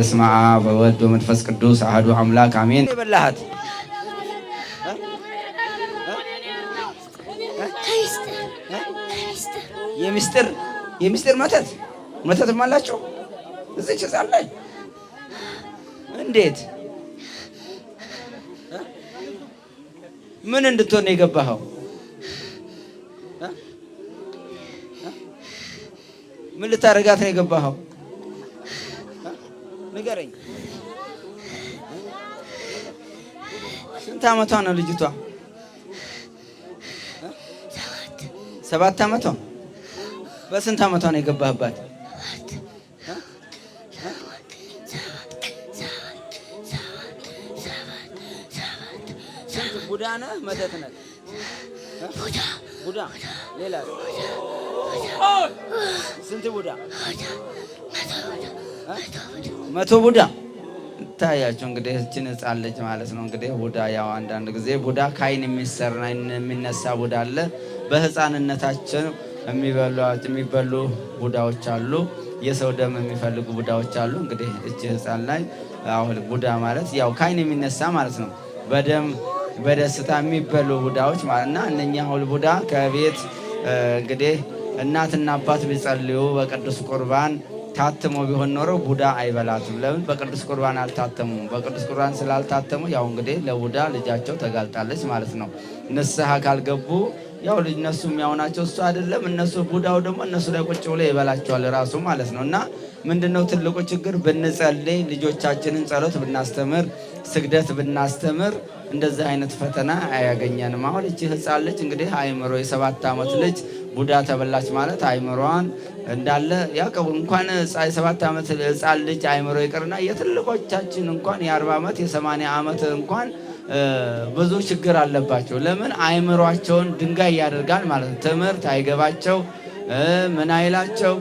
በስመ አብ ወወልድ ወመንፈስ ቅዱስ አሐዱ አምላክ አሜን። የበላሃት የሚስጥር መተትም አላቸው እዚች ሕፃን ላይ እንዴት ምን እንድትሆን ነው የገባኸው? ምን ልታረጋት ነው የገባኸው? ንገረኝ። ስንት ዓመቷ ነው ልጅቷ? 7 ዓመቷ። በስንት ዓመቷ ነው የገባህባት? ቡዳ ነህ? መተት ነህ? ቡዳ። ሌላ ስንት ቡዳ? 100 ቡዳ። ታያቸው እንግዲህ እችን ሕፃን ልጅ ማለት ነው እንግዲህ ቡዳ። ያው አንዳንድ ጊዜ ቡዳ ከዓይን የሚነሳ ቡዳ አለ። በሕፃንነታቸው የሚበሉ ቡዳዎች አሉ። የሰው ደም የሚፈልጉ ቡዳዎች አሉ። እንግዲህ እች ሕፃን ላይ አሁን ቡዳ ማለት ያው ከዓይን የሚነሳ ማለት ነው። በደም በደስታ የሚበሉ ቡዳዎች ማለትና እነኛ ሁሉ ቡዳ ከቤት እንግዲህ እናትና አባት ቢጸልዩ በቅዱስ ቁርባን ታትሞ ቢሆን ኖሮ ቡዳ አይበላትም። ለምን? በቅዱስ ቁርባን አልታተሙም። በቅዱስ ቁርባን ስላልታተሙ ያው እንግዲህ ለቡዳ ልጃቸው ተጋልጣለች ማለት ነው። ንስሐ ካልገቡ ያው ልጅ እነሱ የሚያው ናቸው፣ እሱ አይደለም። እነሱ ቡዳው ደግሞ እነሱ ላይ ቁጭ ብሎ ይበላቸዋል ራሱ ማለት ነው። እና ምንድነው ትልቁ ችግር? ብንጸልይ፣ ልጆቻችንን ጸሎት ብናስተምር፣ ስግደት ብናስተምር እንደዚህ አይነት ፈተና አያገኘንም። አሁን እቺ ሕፃን ልጅ እንግዲህ አይምሮ የ7 ዓመት ልጅ ቡዳ ተበላች ማለት አይምሮዋን እንዳለ ያቀው እንኳን 7 ዓመት ሕፃን ልጅ አይምሮ ይቅርና የትልቆቻችን እንኳን የ40 ዓመት የ80 ዓመት እንኳን ብዙ ችግር አለባቸው። ለምን? አይምሯቸውን ድንጋይ ያደርጋል ማለት ነው። ትምህርት አይገባቸው፣ ምን አይላቸው፣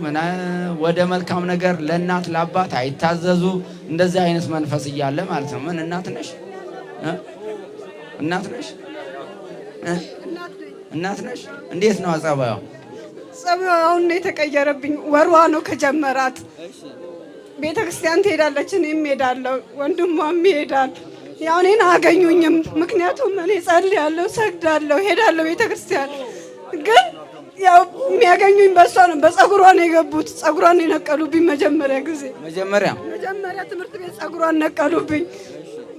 ወደ መልካም ነገር ለእናት ለአባት አይታዘዙ። እንደዚህ አይነት መንፈስ እያለ ማለት ነው። ምን እናት ነሽ? እናት ነሽ? እናት ነሽ? እንዴት ነው ጸባዩ? ጸባዩ አሁን ነው የተቀየረብኝ። ወሯ ነው ከጀመራት። ቤተ ክርስቲያን ትሄዳለች፣ እኔም እሄዳለሁ፣ ወንድሟም ይሄዳል። ያው እኔን አያገኙኝም። ምክንያቱም እኔ ጸልያለሁ፣ ሰግዳለሁ፣ ሄዳለሁ ቤተ ክርስቲያን። ግን ያው የሚያገኙኝ በሷ ነው። በጸጉሯ ነው የገቡት። ጸጉሯን ነው የነቀሉብኝ። መጀመሪያ ትምህርት ቤት ጸጉሯን ነቀሉብኝ።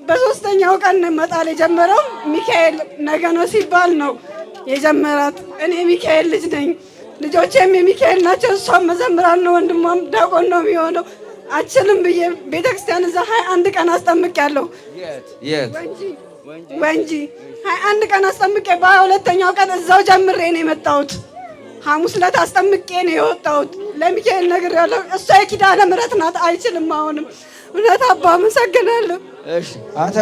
በ3ኛው ቀን መጣል የጀመረው ሚካኤል ነገ ነው ሲባል ነው የጀመራት። እኔ ሚካኤል ልጅ ነኝ፣ ልጆቼም የሚካኤል ናቸው። እሷም መዘምራን ነው፣ ወንድሟም ዲያቆን ነው የሚሆነው። አችልም ብዬ ቤተክርስቲያን እዛ 21 ቀን አስጠምቄያለሁ። ወንጂ 21 ቀን አስጠምቄ በ22ኛው ቀን እዛው ጀምሬ ነው የመጣሁት። ሐሙስ ዕለት አስጠምቄ ነው የወጣሁት። ለሚካኤል ነግሬያለሁ። እሷ የኪዳነ ምሕረት ናት። አይችልም። አሁንም እውነት አባ አመሰግናለሁ። እሺ አንተ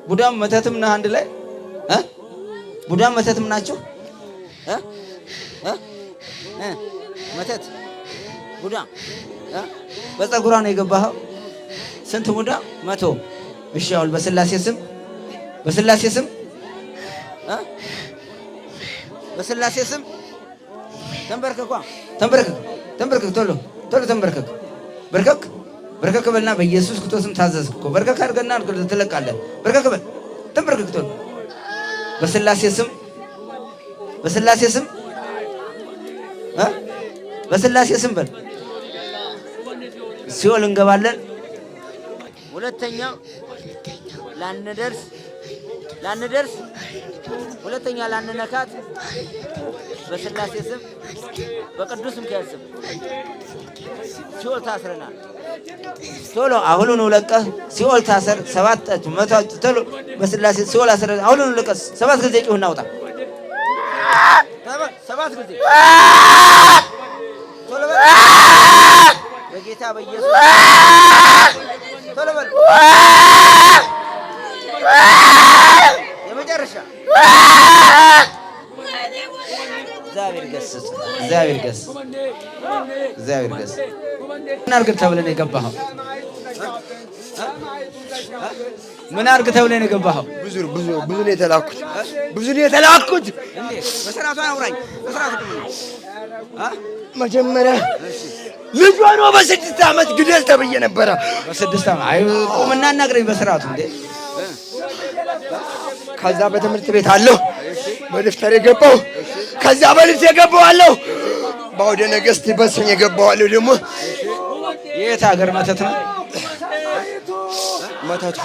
ቡዳም መተትም ነህ አንድ ላይ ቡዳም መተትም ናቸው። መተት ቡዳ በጸጉሯ ነው የገባኸው። ስንት ቡዳ? 100። እሺ አሁን በስላሴ ስም ተንበርከክ ቶሎ ተንበርከክ በልና በኢየሱስ ክርስቶስ ስም ታዘዝክ እኮ። በርከክ አድርገና ትለቃለህ። በርከክ በል፣ ተንበርከክ ቶሎ። በስላሴ ስም በል። ሲኦል እንገባለን። ሁለተኛው ላንደርስ ሁለተኛ ላንነካት። በስላሴ ስም በቅዱስ ሚካኤል ስም ሲኦል ታስረናል። ቶሎ አሁኑኑ ለቀህ ሲኦል ታሰር። 7 ቶሎ በስላሴ ሲኦል አስረ። አሁኑኑ ለቀህ 7 ጊዜ ጩህና ውጣ። 7 ጊዜ ቶሎ በል። በጌታ በኢየሱስ ቶሎ በል። የመጨረሻ እግዚአብሔር ገስጽ። ምን አድርግ ተብለን የገባኸው? ምን አድርግ ተብለን የገባኸው? ብዙ ነው የተላኩት። በስርዓቱ አውራኝ። መጀመሪያ ልጅ ሆኖ በ6 ዓመት ግደል ተብዬ ነበረ። በ6 ዓመት አይ ቁምና እናግረኝ በስርዓቱ እንዴ። ከዛ በትምህርት ቤት አለሁ በደፍተር የገባው ከዛ በልብስ የገባው አለሁ በአውደ ነገሥት በስም የገባው አለሁ። ደግሞ የት ሀገር መተት ነው? መተቱ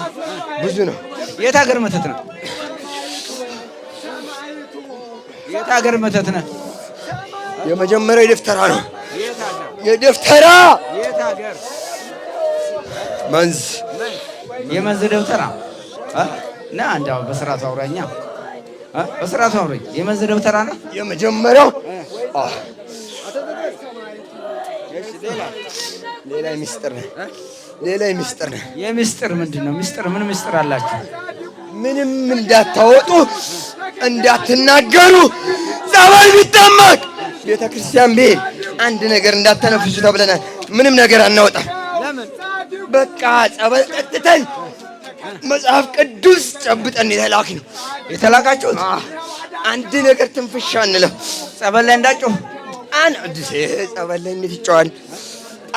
ብዙ ነው። የት ሀገር መተት ነው? የት ሀገር መተት ነው? የመጀመሪያው የደፍተራ ነው። የደፍተራ የት ሀገር? መንዝ የመንዝ ደብተራ እና አንዳው በስርዓቱ አውራኛ በስርዓቱ አውራኝ። የመንዝ ደብተራ ነው የመጀመሪያው። ሌላ ሚስጥር ነው። ሌላ ሚስጥር ነው። የሚስጥር ምንድን ነው? ሚስጥር ምን ሚስጥር አላችሁ? ምንም እንዳታወጡ እንዳትናገሩ ጸበል ቢጠመቅ ቤተ ክርስቲያን ብሄድ አንድ ነገር እንዳተነፍሱ ተብለናል። ምንም ነገር አናወጣም። በቃ ጸበል ጠጥተን መጽሐፍ ቅዱስ ጨብጠን የተላካችሁት አንድ ነገር ትንፍሻ እንለው። ጸበል ላይ እንዳጮህ አዲስ ጸበል ላይ እንዴት ይጮሃል?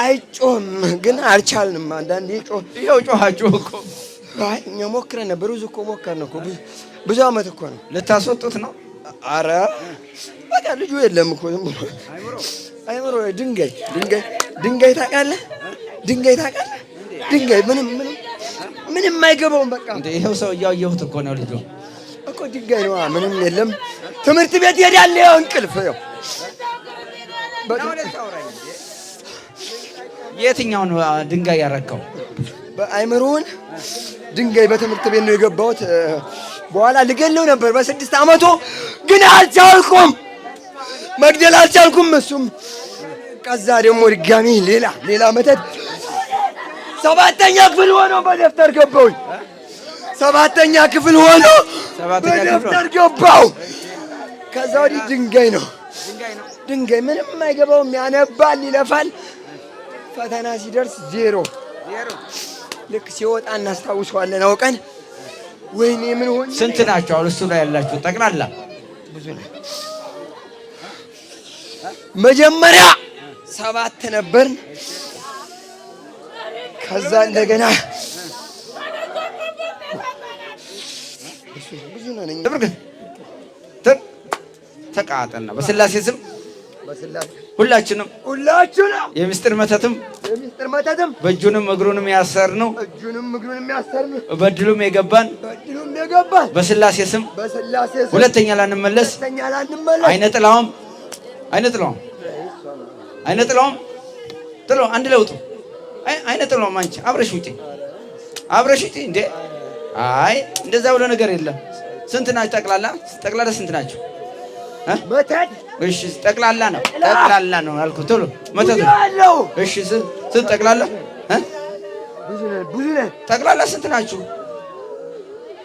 አይጮህም ግን አልቻልንም። አንዳንዴ ጮህ ይኸው ጮኻችሁ እኮ። አይ እኛ ሞክረን ነበር። ብዙ እኮ ሞከርን እኮ ብዙ ዓመት እኮ ነው። ልታስወጡት ነው? አረ በቃ ልጁ የለም እኮ ዝም ብሎ አይምሮ ድንጋይ ታውቃለህ? ድንጋይ ታውቃለህ? ድንጋይ ምንም አይገባውም። በቃ እንዴ ይኸው ሰው እያየሁት እኮ ነው። ልጁ እኮ ድንጋይ ነው። ምንም የለም። ትምህርት ቤት ሄዳለ። ያው እንቅልፍ ያው የትኛውን ድንጋይ ያረከው? በአይምሮውን ድንጋይ በትምህርት ቤት ነው የገባሁት። በኋላ ልገለው ነበር በ6 ዓመቱ ግን አልቻልኩም፣ መግደል አልቻልኩም። እሱም ከዛ ደግሞ ድጋሚ ሌላ መተት 7ኛ ክፍል ሆኖ በደፍተር ገባሁኝ። 7ኛ ክፍል ሆኖ በደፍተር ገባሁ። ከዛ ወዲህ ድንጋይ ነው። ድንጋይ ምንም አይገባውም። ያነባል፣ ይለፋል። ፈተና ሲደርስ ዜሮ። ልክ ሲወጣ እናስታውሰዋለን አውቀን። ወይኔ ምን ሆነ? ስንት ናቸው አሁን እሱ ላይ ያላችሁ ጠቅላላ? ብዙ ነው። መጀመሪያ 7 ነበርን። ከዛ እንደገና ብዙ ነን። ተቃጠልና በስላሴ ስም ሁላችንም የምስጢር መተትም በእጁንም እግሩንም ያሰርነው በድሉም የገባን በስላሴ ስም ሁለተኛ ላንመለስ አይነ ጥላውም ጥሎ አንድ ለውጡ አይነ ጥላውም አንቺ አብረሽ ውጪ እንዴ! አይ እንደዛ ብሎ ነገር የለም። ስንት ናችሁ ጠቅላላ ስንት ናችሁ? መተት እሺ ጠቅላላ ነው አልኩ። ቶሎ መተት እሺ ስንት ጠቅላላ ብዙ ነን። ጠቅላላ ስንት ናችሁ?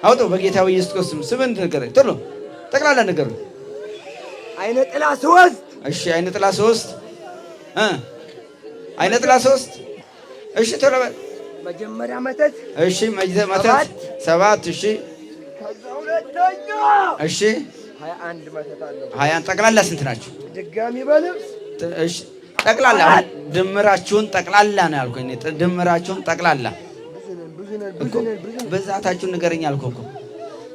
አውጡ በጌታ በኢየሱስ ክርስቶስ ስም ንገረኝ። ቶሎ ጠቅላላ ንገረኝ። አይነ ጥላ 3 እሺ አይነ ጥላ 3 አይነ ጥላ 3 እሺ ቶሎ በል። መጀመሪያ መተት እሺ መተት 7 እሺ ከዛ ሁለተኛ እሺ 21 መተት አለው። 21 ጠቅላላ ስንት ናችሁ? ድጋሚ በልብስ እሺ ጠቅላላ ድምራችሁን ጠቅላላ ነው ያልኩኝ። ድምራችሁን ጠቅላላ ብዙ ነን። በዛታችሁን ንገረኝ አልኩህ እኮ።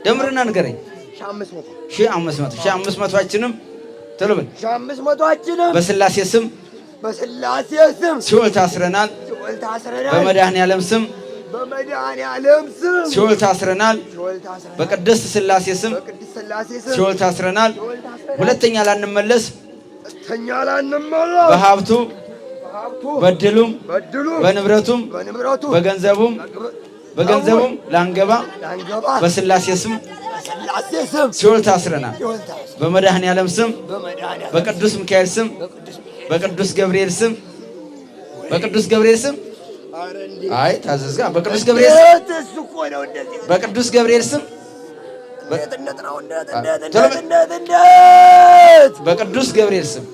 ደምርና ንገረኝ። 1500 ቶሎ በል። 1500 በስላሴ ስም ሲኦል ታስረናል። በመድኃኔዓለም ስም ሲኦል ታስረናል። በቅድስት ስላሴ ስም ሲኦል ታስረናል። ሁለተኛ ላንመለስ በሀብቱ በድሉም በንብረቱም በገንዘቡም ላንገባ በስላሴ ስም ሲኦል ታስረናል። በመድኃኔዓለም ስም በቅዱስ ሚካኤል ስም በቅዱስ ገብርኤል ስም አይ ታዘዝጋ በቅዱስ ገብርኤል ስም በቅዱስ ገብርኤል ስም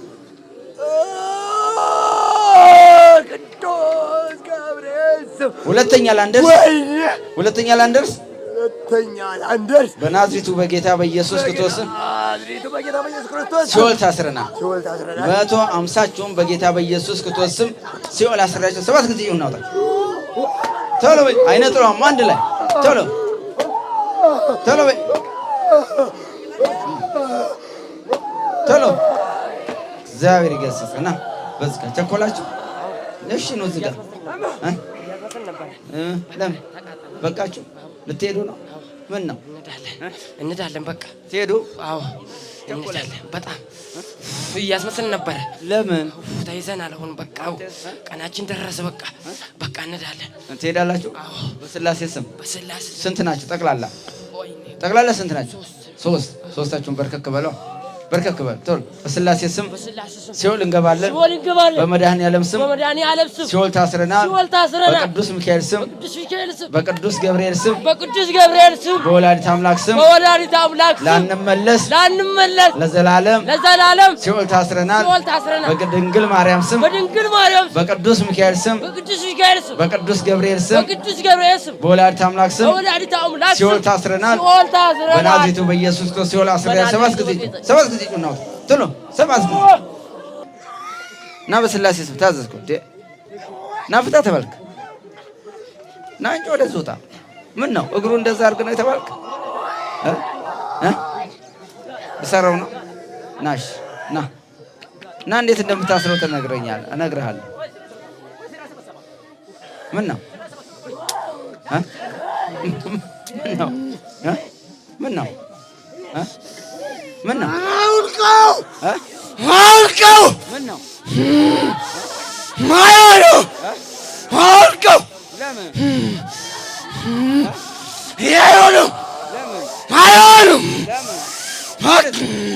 ሁለተኛ ላንደርስ በናዝሬቱ በጌታ በኢየሱስ ክርስቶስ በናዝሬቱ በጌታ በኢየሱስ ክርስቶስ ሲኦል ታስረናል። 150ችሁም በጌታ በኢየሱስ ክርስቶስ ስም ሲኦል አስራችሁ 7 ጊዜ እናውጣ። ቶሎ በይ። አይነ ጥሩም አንድ ላይ ቶሎ ቶሎ በይ። ቶሎ እግዚአብሔር ይገስጽና በዝካ ቸኮላችሁ። እሺ ነው ዝጋ። ለምን በቃችሁ? ልትሄዱ ነው? ምን ነው? እንዳለን በቃ ትሄዱ? አዎ እንሄዳለን። በጣም እያስመሰልን ነበረ። ለምን ተይዘናል? አሁን በቃ ቀናችን ደረሰ። በቃ እንሄዳለን። ትሄዳላችሁ? በስላሴ ስም። በስላሴ ስንት ናችሁ ጠቅላላ? ስንት ናችሁ? 3 ሶስታችሁን በርከክ በለው። በርከክ በል ቶሎ። በስላሴ ስም ሲኦል እንገባለን። በመድኃኔዓለም ስም ሲኦል ታስረናል። በቅዱስ ሚካኤል ስም በቅዱስ ገብርኤል ስም በወላዲተ አምላክ ስም ላንመለስ ለዘላለም ሲኦል ታስረናል። በድንግል ማርያም ስም በቅዱስ ሚካኤል ስም በቅዱስ ገብርኤል ስም በወላዲተ አምላክ ስም ሲኦል ታስረናል። በናዝሬቱ በኢየሱስ ክርስቶስ ሲኦል አስረናል። 7 ጊዜ ነው ቶሎ 7 ጊዜ እና በስላሴ ስም ታዘዝኩ። ና ፍታ ተባልክ። ና እንጂ ወደዚህ ውጣ። ምን ነው እግሩ እንደዛ አድርግ ነው የተባልክ? እሰረው ነው። ናሽ ና እንዴት እንደምታስረው ትነግረኛለህ። እነግርሃለሁ። ምን ነው ምን ነው አውልቀው ምን ነው ማያሉ አውልቀው ለምን ያዩሉ ማያሉ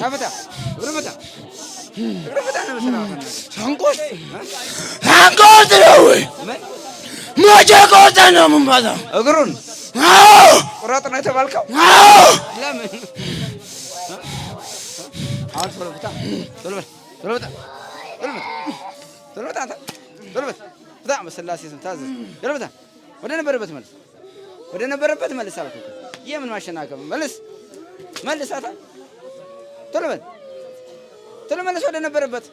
አፈታ ብርመታ አንቆት ነው መቼ ቆርጠ ነው የምንበላው? እግሩን አዎ ቁረጥ ነው የተባልከው? አዎ ለምን አሁን ቶሎ ፍታ። ቶሎ በል ቶሎ በል ቶሎ በል ፍታ። በስላሴ ስም ታዘዝ። ቶሎ በል ወደ ነበረበት መልስ አልኩህ። የምን ማሸናከም መልስ አታ ቶሎ በል ቶሎ መልስ ወደ ነበረበት።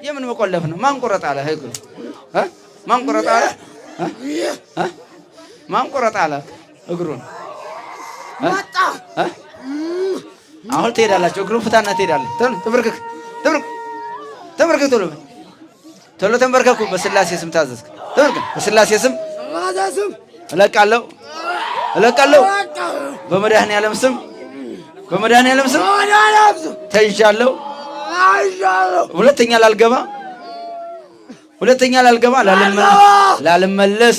የምን መቆለፍ ነው? ማን ቆረጥ አለ? ህግ ማን ቆረጥ አለ? ማን ቆረጥ አለ? እግሩን አሁን ትሄዳላችሁ። እግሩን ፍታና ትሄዳለህ። ተንበርከክ ቶሎ ተንበርከኩ። በስላሴ ስም ታዘዝክ። ተንበርከክ። በስላሴ ስም እለቃለሁ። በመድኃኔዓለም ስም ተይዣለሁ። ሁለተኛ ላልመለስ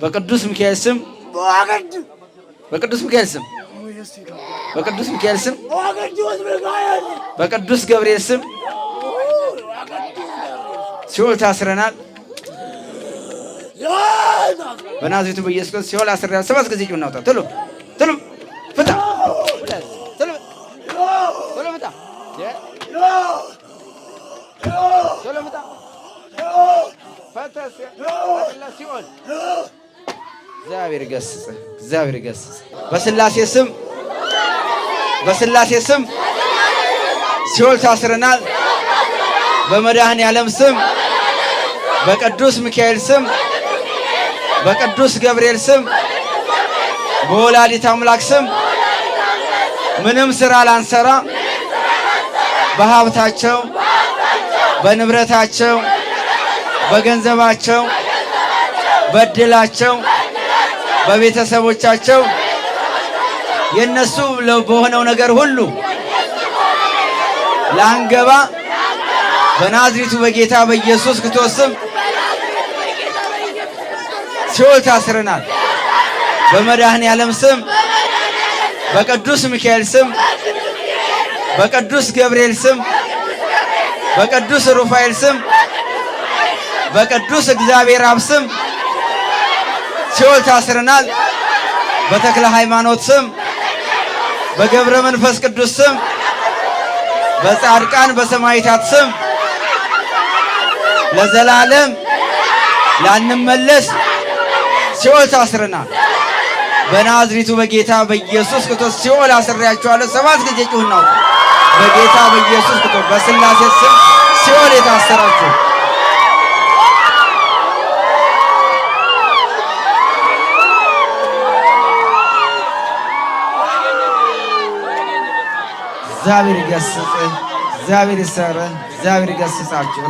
በቅዱስ ሚካኤል ስም በቅዱስ ገብርኤል ስም ሲኦል ታስረናል። በናዝሬቱ በኢየሱስ ክርስቶስ ሲኦል አስረናል። 7 ጊዜ እናውጣ። ቶሎ ፍታ። እግዚአብሔር ይገስጽ። በስላሴ ስም ሲኦል ታስረናል። በመድኃኔዓለም ስም በቅዱስ ሚካኤል ስም በቅዱስ ገብርኤል ስም በወላዲተ አምላክ ስም ምንም ስራ ላንሰራ በሀብታቸው በንብረታቸው በገንዘባቸው በእድላቸው በቤተሰቦቻቸው የነሱ በሆነው ነገር ሁሉ ላንገባ በናዝሬቱ በጌታ በኢየሱስ ክርስቶስ ስም ሲኦል ታስረናል። በመድኃኔዓለም ስም በቅዱስ ሚካኤል ስም በቅዱስ ገብርኤል ስም በቅዱስ ሩፋኤል ስም በቅዱስ እግዚአብሔር አብ ስም ሲኦል ታስረናል። በተክለ ሃይማኖት ስም በገብረ መንፈስ ቅዱስ ስም በጻድቃን በሰማዕታት ስም ለዘላለም ላንመለስ ሲኦል ታስረናል። በናዝሬቱ በጌታ በኢየሱስ ክርስቶስ ሲኦል አስሬያችኋለሁ። 7 ጊዜ ጩኹና አውጡ። በጌታ በኢየሱስ ክርስቶስ በስላሴ ስም ሲኦል የታሰራችሁ እግዚአብሔር ይገስጽ፣ እግዚአብሔር ይሰረ፣ እግዚአብሔር ይገስጻችሁ።